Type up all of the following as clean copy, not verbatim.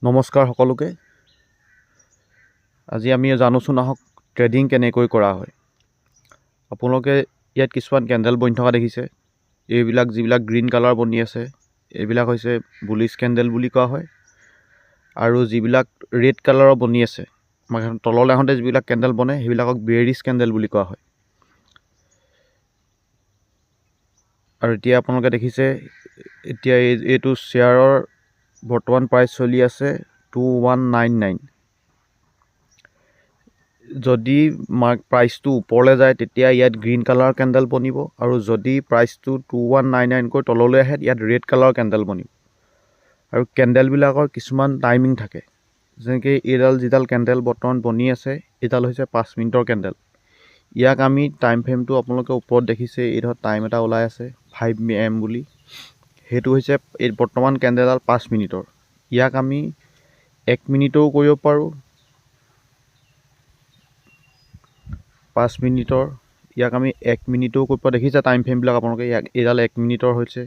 নমস্কাৰ সকলোকে। আজি আমি জানোচোন আহক ট্ৰেডিং কেনেকৈ কৰা হয়। আপোনালোকে ইয়াত কিছুমান কেণ্ডেল বনি থকা দেখিছে। এইবিলাক যিবিলাক গ্ৰীণ কালাৰ বনি আছে এইবিলাক হৈছে বুলিছ কেণ্ডেল বুলি কোৱা হয়। আৰু যিবিলাক ৰেড কালাৰৰ বনি আছে তললৈ আহোঁতে যিবিলাক কেণ্ডেল বনে সেইবিলাকক বেয়াৰিছ কেণ্ডেল বুলি কোৱা হয়। আৰু এতিয়া আপোনালোকে দেখিছে এতিয়া এইটো শ্বেয়াৰৰ বৰ্তমান প্ৰাইচ চলি আছে 2199। যদি প্ৰাইচটো ওপৰলৈ যায় তেতিয়া ইয়াত গ্ৰীণ কালাৰ কেণ্ডেল বনিব, আৰু যদি প্ৰাইচটো 2199কৈ তললৈ আহে ইয়াত ৰেড কালাৰ কেণ্ডেল বনিব। আৰু কেণ্ডেলবিলাকৰ কিছুমান টাইমিং থাকে, যেনেকৈ এইডাল যিডাল কেণ্ডেল বৰ্তমান বনি আছে এইডাল হৈছে 5 মিনিটৰ কেণ্ডেল। ইয়াক আমি টাইম ফ্ৰেমটো আপোনালোকে ওপৰত দেখিছে, এই ধৰক টাইম এটা ওলাই আছে 5 AM বুলি, সেইটো হৈছে এই বৰ্তমান কেণ্ডেলডাল 5 মিনিটৰ। ইয়াক আমি 1 মিনিটৰো কৰিব পাৰোঁ, 5 মিনিটৰ, ইয়াক আমি 1 মিনিটৰো কৰিব পাৰোঁ। দেখিছে টাইম ফ্ৰেমবিলাক আপোনালোকে, এইডাল 1 মিনিটৰ হৈছে।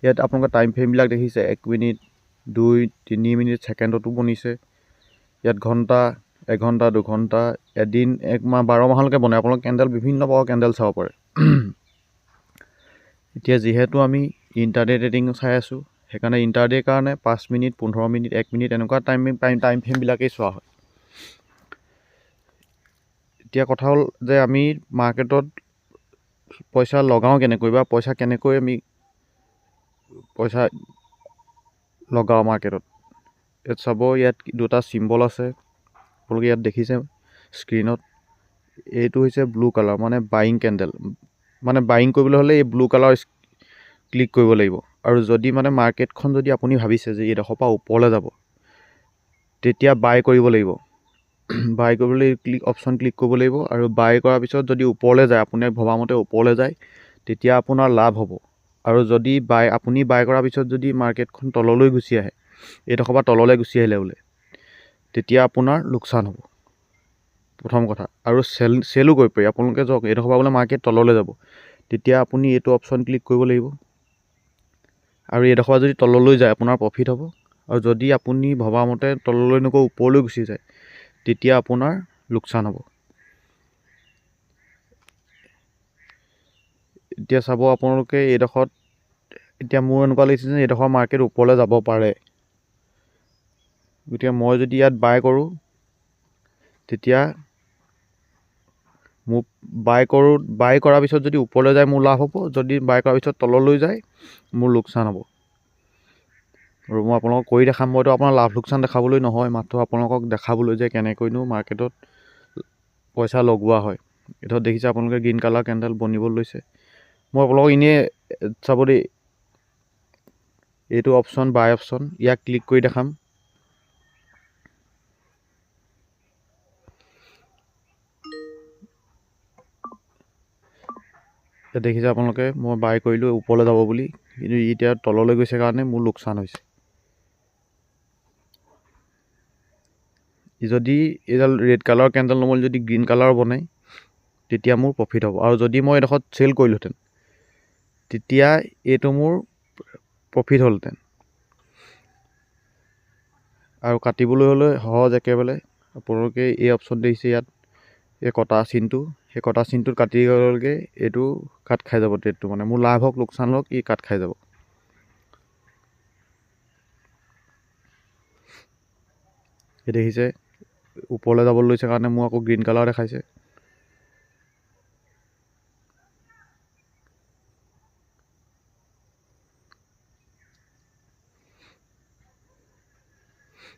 ইয়াত আপোনালোকে টাইম ফ্ৰেমবিলাক দেখিছে 1 মিনিট, 2, 3 মিনিট, ছেকেণ্ডতো বনিছে। ইয়াত ঘণ্টা, 1 ঘণ্টা, 2 ঘণ্টা, এদিন, 1 মাহ, 12 মাহলৈকে বনে। আপোনালোকে কেণ্ডেল বিভিন্ন প্ৰকাৰৰ কেণ্ডেল চাব পাৰে। এতিয়া যিহেতু আমি ইণ্টাৰডে ট্ৰেডিং চাই আছোঁ, সেইকাৰণে ইণ্টাৰডেৰ কাৰণে 5 মিনিট, 15 মিনিট, 1 মিনিট এনেকুৱা টাইম ফ্ৰেমবিলাকেই চোৱা হয়। এতিয়া কথা হ'ল যে আমি মাৰ্কেটত পইচা লগাওঁ কেনেকৈ, বা পইচা কেনেকৈ আমি লগাওঁ মাৰ্কেটত। ইয়াত চাব, ইয়াত দুটা চিম্বল আছে আপোনালোকে ইয়াত দেখিছে স্ক্ৰীণত। এইটো হৈছে ব্লু কালাৰ, মানে বাইং কেণ্ডেল। মানে বাইং কৰিবলৈ হ'লে এই ব্লু কালাৰ ক্লিক কৰিব লাগিব। আৰু যদি মানে মাৰ্কেটখন যদি আপুনি ভাবিছে যে এইডোখৰ পৰা ওপৰলৈ যাব তেতিয়া বাই কৰিব লাগিব। বাই কৰিবলৈ অপশ্যন ক্লিক কৰিব লাগিব, আৰু বাই কৰাৰ পিছত যদি ওপৰলৈ যায়, আপুনি ভবামতে ওপৰলৈ যায়, তেতিয়া আপোনাৰ লাভ হ'ব। আৰু যদি আপুনি বাই কৰাৰ পিছত যদি মাৰ্কেটখন তললৈ গুচি আহে, এইডোখৰ পৰা তললৈ গুচি আহিলে বোলে, তেতিয়া আপোনাৰ লোকচান হ'ব, প্ৰথম কথা। আৰু চেলো কৰিব পাৰি। আপোনালোকে যাওক এইডোখৰ পৰা বোলে মাৰ্কেট তললৈ যাব, তেতিয়া আপুনি এইটো অপশ্যন ক্লিক কৰিব লাগিব, আৰু এইডোখৰ যদি তললৈ যায় আপোনাৰ প্ৰফিট হ'ব। আৰু যদি আপুনি ভবামতে তললৈ নগৈ ওপৰলৈ গুচি যায় তেতিয়া আপোনাৰ লোকচান হ'ব। এতিয়া চাব আপোনালোকে এইডোখৰত, এতিয়া মোৰ এনেকুৱা লাগিছে যে এইডোখৰ মাৰ্কেট ওপৰলৈ যাব পাৰে। গতিকে মই যদি ইয়াত বাই কৰোঁ তেতিয়া মোৰ বাই কৰাৰ পিছত যদি ওপৰলৈ যায় মোৰ লাভ হ'ব, যদি বাই কৰাৰ পিছত তললৈ যায় মোৰ লোকচান হ'ব। আৰু মই আপোনালোকক কৰি দেখাম। মইতো আপোনাৰ লাভ লোকচান দেখাবলৈ নহয়, মাত্ৰ আপোনালোকক দেখাবলৈ যে কেনেকৈনো মাৰ্কেটত পইচা লগোৱা হয়। এতিয়া দেখিছে আপোনালোকে গ্ৰীণ কালাৰ কেণ্ডেল বনিব লৈছে। মই আপোনালোকক এনেই চাব দেই, এইটো অপশ্যন বাই অপশ্যন, ইয়াক ক্লিক কৰি দেখাম। এতিয়া দেখিছে আপোনালোকে মই বাই কৰিলোঁ ওপৰলৈ যাব বুলি, কিন্তু এতিয়া তললৈ গৈছে কাৰণে মোৰ লোকচান হৈছে। যদি এইডাল ৰেড কালাৰ কেণ্ডেল নমল যদি গ্ৰীণ কালাৰ বনে তেতিয়া মোৰ প্ৰফিট হ'ব। আৰু যদি মই এডোখৰত চেল কৰিলোহেঁতেন তেতিয়া এইটো মোৰ প্ৰফিট হ'লহেঁতেন। আৰু কাটিবলৈ হ'লে সহজ একেবাৰে, আপোনালোকে এই অপশ্যন দেখিছে ইয়াত, এই কটা চিনটো, সেই কটা চিনটোত কাটি গ'লগৈ, এইটো কাট খাই যাব ট্ৰেডটো। মানে মোৰ লাভ হওক লোকচান হওক ই কাট খাই যাব। এই দেখিছে ওপৰলৈ যাবলৈ লৈছে কাৰণে মোৰ আকৌ গ্ৰীণ কালাৰ দেখাইছে।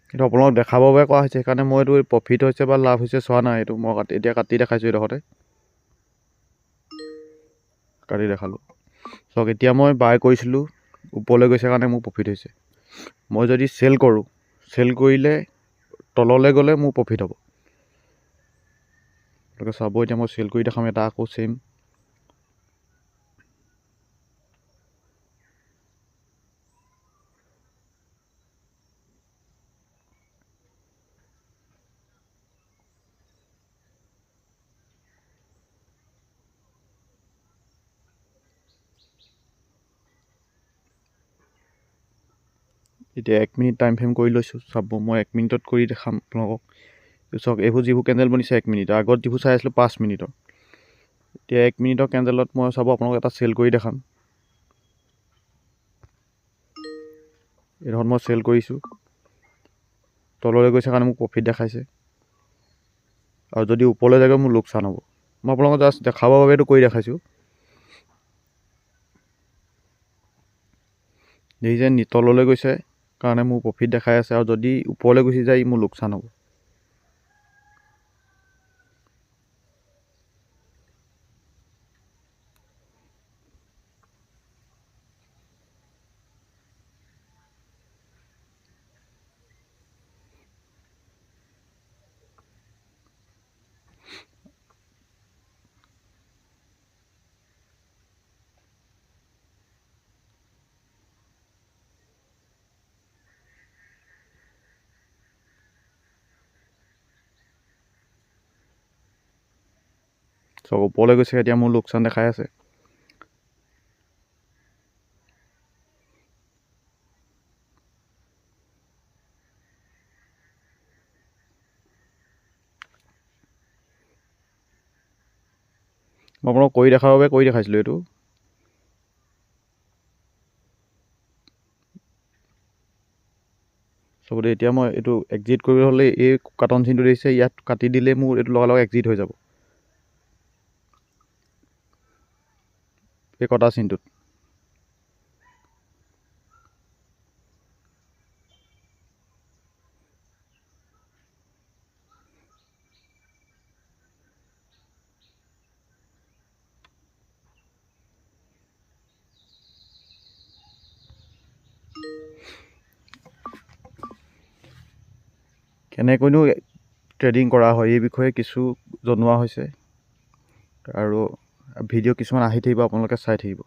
কিন্তু আপোনালোকক দেখাবৰ বাবে কৰা হৈছে, সেইকাৰণে মই এইটো প্ৰফিট হৈছে বা লাভ হৈছে চোৱা নাই। এইটো মই এতিয়া কাটি দেখাইছোঁ, এইডোখৰতে কাটি দেখালোঁ। চাওক এতিয়া মই বাই কৰিছিলোঁ, ওপৰলৈ গৈছে কাৰণে মোৰ প্ৰফিট হৈছে। মই যদি চেল কৰোঁ, চেল কৰিলে তললৈ গ'লে মোৰ প্ৰফিট হ'ব। আপোনালোকে চাব, এতিয়া মই চেল কৰি দেখাম এটা আকৌ চেম। এতিয়া 1 মিনিট টাইম ফ্ৰেম কৰি লৈছোঁ। চাব মই 1 মিনিটত কৰি দেখাম আপোনালোকক। চাওক এইবোৰ যিবোৰ কেণ্ডেল বনিছে 1 মিনিট, আগত যিবোৰ চাই আছিলোঁ 5 মিনিটৰ। এতিয়া 1 মিনিটৰ কেণ্ডেলত মই চাব আপোনালোকক এটা চেল কৰি দেখাম। এইডোখৰত মই চেল কৰিছোঁ, তললৈ গৈছে কাৰণে মোক প্ৰফিট দেখাইছে, আৰু যদি ওপৰলৈ যায়গৈ মোৰ লোকচান হ'ব। মই আপোনালোকক জাষ্ট দেখাবৰ বাবে এইটো কৰি দেখাইছোঁ। দেখিছে তললৈ গৈছে কাৰণে মোৰ প্ৰফিট দেখাই আছে, আৰু যদি ওপৰলৈ গুচি যায় মোৰ লোকচান হ'ব। চাওক ওপৰলৈ গৈছে, এতিয়া মোৰ লোকচান দেখাই আছে। মই আপোনাক কৰি দেখাৰ বাবে কৰি দেখাইছিলোঁ এইটো। চবতে এতিয়া মই এইটো এক্সিট কৰিবলৈ হ'লে এই কাটন চিনটো দেখিছে, ইয়াত কাটি দিলে মোৰ এইটো লগালগ এক্সিট হৈ যাব, এই কটা চিনটোত। কেনেকৈনো ট্ৰেডিং কৰা হয় এই বিষয়ে কিছু জনোৱা হৈছে, আৰু ভিডিঅ' কিছুমান আহি থাকিব, আপোনালোকে চাই থাকিব।